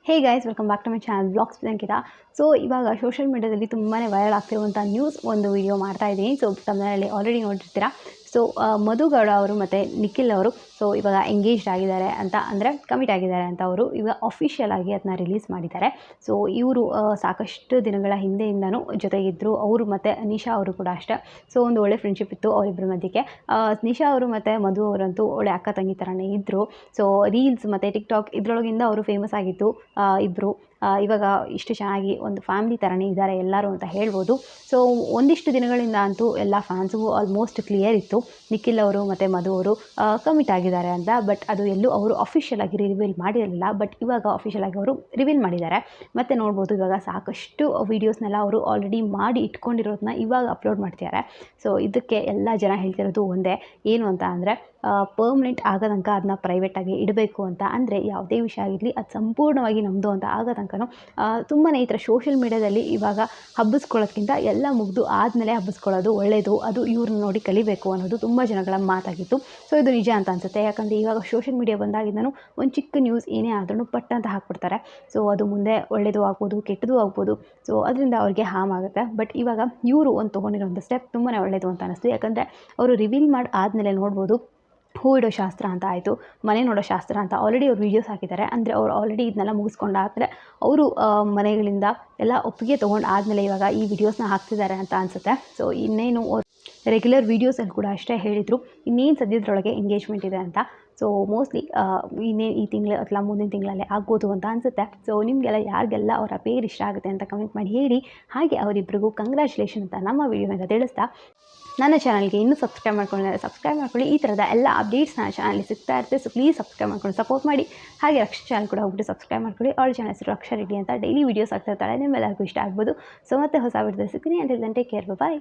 Hey guys welcome back to my channel vlogs Priyankita. So ಇವಾಗ social ಮೀಡಿಯಾದಲ್ಲಿ ತುಂಬಾ viral ಆಗ್ತಿರುವಂಥ ನ್ಯೂಸ್ ಒಂದು ವಿಡಿಯೋ ಮಾಡ್ತಾ ಇದ್ದೀನಿ. ಸೊ ತಮ್ಮಲ್ಲಿ ಆಲ್ರೆಡಿ ನೋಡಿರ್ತೀರಾ. ಸೊ ಮಧು ಗೌಡ ಅವರು ಮತ್ತು ನಿಖಿಲ್ ಅವರು ಸೊ ಇವಾಗ ಎಂಗೇಜ್ಡ್ ಆಗಿದ್ದಾರೆ ಅಂತ, ಅಂದರೆ ಕಮಿಟ್ ಆಗಿದ್ದಾರೆ ಅಂತ ಅವರು ಇವಾಗ ಅಫಿಷಿಯಲ್ ಆಗಿ ಅದನ್ನ ರಿಲೀಸ್ ಮಾಡಿದ್ದಾರೆ. ಸೊ ಇವರು ಸಾಕಷ್ಟು ದಿನಗಳ ಹಿಂದೆಯಿಂದನೂ ಜೊತೆಗಿದ್ದರು. ಅವರು ಮತ್ತು ನಿಶಾ ಅವರು ಕೂಡ ಅಷ್ಟೇ. ಸೊ ಒಂದು ಒಳ್ಳೆ ಫ್ರೆಂಡ್ಶಿಪ್ ಇತ್ತು ಅವರಿಬ್ಬರ ಮಧ್ಯಕ್ಕೆ. ನಿಶಾ ಅವರು ಮತ್ತು ಮಧು ಅವರಂತೂ ಒಳ್ಳೆ ಅಕ್ಕ ತಂಗಿ ಥರನೇ ಇದ್ದರು. ಸೊ ರೀಲ್ಸ್ ಮತ್ತು ಟಿಕ್ಟಾಕ್ ಇದರೊಳಗಿಂದ ಅವರು ಫೇಮಸ್ ಆಗಿತ್ತು ಇಬ್ಬರು. ಇವಾಗ ಇಷ್ಟು ಚೆನ್ನಾಗಿ ಒಂದು ಫ್ಯಾಮಿಲಿ ಥರನೇ ಇದ್ದಾರೆ ಎಲ್ಲರೂ ಅಂತ ಹೇಳ್ಬೋದು. ಸೊ ಒಂದಿಷ್ಟು ದಿನಗಳಿಂದ ಅಂತೂ ಎಲ್ಲ ಫ್ಯಾನ್ಸ್ಗೂ ಆಲ್ಮೋಸ್ಟ್ ಕ್ಲಿಯರ್ ಇತ್ತು ನಿಖಿಲ್ ಅವರು ಮತ್ತು ಮಧು ಅವರು ಕಮಿಟ್ ಆಗಿದ್ದಾರೆ ಅಂತ. ಬಟ್ ಅದು ಎಲ್ಲೂ ಅವರು ಅಫಿಷಿಯಲ್ ಆಗಿ ರಿವೀಲ್ ಮಾಡಿರಲಿಲ್ಲ. ಬಟ್ ಇವಾಗ ಅಫಿಷಿಯಲ್ ಆಗಿ ಅವರು ರಿವೀಲ್ ಮಾಡಿದ್ದಾರೆ. ಮತ್ತು ನೋಡ್ಬೋದು ಇವಾಗ ಸಾಕಷ್ಟು ವೀಡಿಯೋಸ್ನೆಲ್ಲ ಅವರು ಆಲ್ರೆಡಿ ಮಾಡಿ ಇಟ್ಕೊಂಡಿರೋದನ್ನ ಇವಾಗ ಅಪ್ಲೋಡ್ ಮಾಡ್ತಿದ್ದಾರೆ. ಸೊ ಇದಕ್ಕೆ ಎಲ್ಲ ಜನ ಹೇಳ್ತಿರೋದು ಒಂದೇ, ಏನು ಅಂತ ಅಂದರೆ ಪರ್ಮನೆಂಟ್ ಆಗೋ ತನಕ ಅದನ್ನ ಪ್ರೈವೇಟಾಗಿ ಇಡಬೇಕು ಅಂತ. ಅಂದರೆ ಯಾವುದೇ ವಿಷಯ ಆಗಿರಲಿ ಅದು ಸಂಪೂರ್ಣವಾಗಿ ನಮ್ಮದು ಅಂತ ಆಗೋ ತನಕನೂ ತುಂಬಾ ಈ ಥರ ಸೋಷಿಯಲ್ ಮೀಡ್ಯಾದಲ್ಲಿ ಇವಾಗ ಹಬ್ಬಿಸ್ಕೊಳ್ಳೋದ್ಕಿಂತ ಎಲ್ಲ ಮುಗಿದು ಆದಮೇಲೆ ಹಬ್ಬಿಸ್ಕೊಳ್ಳೋದು ಒಳ್ಳೆಯದು. ಅದು ಇವ್ರನ್ನ ನೋಡಿ ಕಲಿಬೇಕು ಅನ್ನೋದು ತುಂಬ ಜನಗಳ ಮಾತಾಗಿತ್ತು. ಸೊ ಇದು ನಿಜ ಅಂತ ಅನಿಸುತ್ತೆ. ಯಾಕಂದರೆ ಇವಾಗ ಸೋಷಿಯಲ್ ಮೀಡಿಯಾ ಬಂದಾಗಿಂದನೂ ಒಂದು ಚಿಕ್ಕ ನ್ಯೂಸ್ ಏನೇ ಆದ್ರೂ ಪಟ್ ಅಂತ ಹಾಕ್ಬಿಡ್ತಾರೆ. ಸೊ ಅದು ಮುಂದೆ ಒಳ್ಳೆಯದು ಆಗ್ಬೋದು, ಕೆಟ್ಟದ್ದು ಆಗ್ಬೋದು. ಸೊ ಅದರಿಂದ ಅವ್ರಿಗೆ ಹಾರ್ಮ್ ಆಗುತ್ತೆ. ಬಟ್ ಇವಾಗ ಇವರು ಒಂದು ತೊಗೊಂಡಿರೋಂಥ ಸ್ಟೆಪ್ ತುಂಬಾ ಒಳ್ಳೆಯದು ಅಂತ ಅನ್ನಿಸ್ತು. ಯಾಕಂದರೆ ಅವರು ರಿವೀಲ್ ಮಾಡಿ ಆದಮೇಲೆ ನೋಡ್ಬೋದು ಹೂ ಇಡೋ ಶಾಸ್ತ್ರ ಅಂತ ಆಯಿತು, ಮನೆ ನೋಡೋ ಶಾಸ್ತ್ರ ಅಂತ ಆಲ್ರೆಡಿ ಅವ್ರು ವೀಡಿಯೋಸ್ ಹಾಕಿದ್ದಾರೆ. ಅಂದರೆ ಅವ್ರು ಆಲ್ರೆಡಿ ಇದನ್ನೆಲ್ಲ ಮುಗಿಸ್ಕೊಂಡಾದಮೇಲೆ ಅವರು ಮನೆಗಳಿಂದ ಎಲ್ಲ ಒಪ್ಪಿಗೆ ತೊಗೊಂಡು ಆದಮೇಲೆ ಇವಾಗ ಈ ವಿಡಿಯೋಸ್ನ ಹಾಕ್ತಿದ್ದಾರೆ ಅಂತ ಅನಿಸುತ್ತೆ. ಸೊ ಇನ್ನೇನು ರೆಗ್ಯುಲರ್ ವೀಡಿಯೋಸಲ್ಲಿ ಕೂಡ ಅಷ್ಟೇ ಹೇಳಿದರು, ಇನ್ನೇನು ಸದ್ಯದರೊಳಗೆ ಎಂಗೇಜ್ಮೆಂಟ್ ಇದೆ ಅಂತ. ಸೊ ಮೋಸ್ಟ್ಲಿ ಇನ್ನೇನು ಈ ತಿಂಗಳು ಅಥವಾ ಮುಂದಿನ ತಿಂಗಳಲ್ಲೇ ಆಗ್ಬೋದು ಅಂತ ಅನಿಸುತ್ತೆ. ಸೊ ನಿಮಗೆಲ್ಲ ಯಾರಿಗೆಲ್ಲ ಅವರ ಪೇರ್ ಇಷ್ಟ ಆಗುತ್ತೆ ಅಂತ ಕಮೆಂಟ್ ಮಾಡಿ ಹೇಳಿ. ಹಾಗೆ ಅವರಿಬ್ಬರಿಗೂ ಕಂಗ್ರ್ಯಾಚುಲೇಷನ್ ಅಂತ ನಮ್ಮ ವಿಡಿಯೋಯಿಂದ ತಿಳಿಸ್ತಾ, ನನ್ನ ಚಾನಲ್ಗೆ ಇನ್ನೂ ಸಬ್ಸ್ಕ್ರೈಬ್ ಮಾಡ್ಕೊಳ್ಳಿ. ಈ ಥರದ ಎಲ್ಲ ಅಪ್ಡೇಟ್ಸ್ ನನ್ನ ಚಾನಲ್ಗೆ ಸಿಗ್ತಾ ಇರುತ್ತೆ. ಸೊ ಪ್ಲೀಸ್ ಸಬ್ಸ್ಕ್ರೈಬ್ ಮಾಡ್ಕೊಂಡು ಸಪೋರ್ಟ್ ಮಾಡಿ. ಹಾಗೆ ರಕ್ಷಾ ಚಾನಲ್ ಕೂಡ ಹೋಗ್ಬಿಟ್ಟು ಸಬ್ಸ್ಕ್ರೈಬ್ ಮಾಡ್ಕೊಳ್ಳಿ. ಅವಳ ಚಾನಲ್ ಹೆಸರು ರಕ್ಷಾ ರೆಡ್ಡಿ ಅಂತ. ಡೈಲಿ ವೀಡಿಯೋಸ್ ಆಗ್ತಾ ಇರ್ತಾಳೆ, ನಿಮ್ಮೆಲ್ಲರಿಗೂ ಇಷ್ಟ ಆಗ್ಬೋದು. ಸೊ ಮತ್ತೆ ಹೊಸ ವಿಡಿಯೋದಲ್ಲಿ ಸಿಗ್ತೀನಿ. ಅಂಟಿಲ್ ದೆನ್ ಟೇಕ್ ಕೇರ್, ಬಾಯ್.